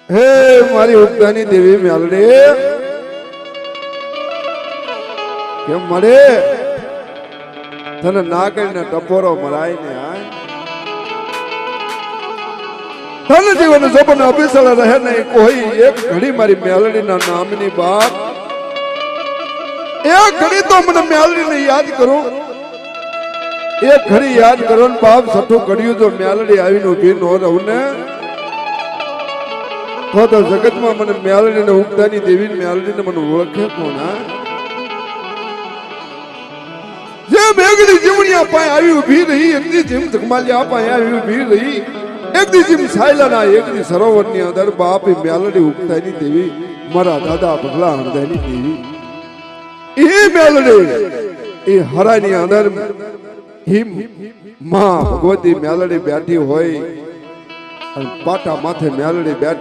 હે મારી ઉગતાની દેવી મેલડી કેમ મળે તને ના કરીને ટપોરો મરાય ને ધન જીવન સપન અભિસળ રહે નહીં કોઈ એક ઘડી મારી મેલડીના નામની બાપ એક ઘડી તો મને મેલડીને યાદ કરું એક ઘડી યાદ કરો ને બાપ સઠું કર્યું જો મેલડી આવીને ઉભી ન રહું ને તો જગતમાં મને મેલડીને ઉગતાની દેવી મેલડીને મને ઓળખે કોણ જે બેગડી જીવણિયા પાસે આવી ઉભી રહી એકદી જેમ જગમાલિયા પાસે આવી ઉભી રહી એકદી જેમ સાયલાના એકદી સરોવરની અંદર બાપ મેલડી ઉગતાની દેવી મારા દાદા ભગલા હરદાની દેવી એ મેલડી એ હરાની અંદર હિમ માં ભગવતી મેલડી બેઠી હોય પાટા માથે મેલડી બેઠી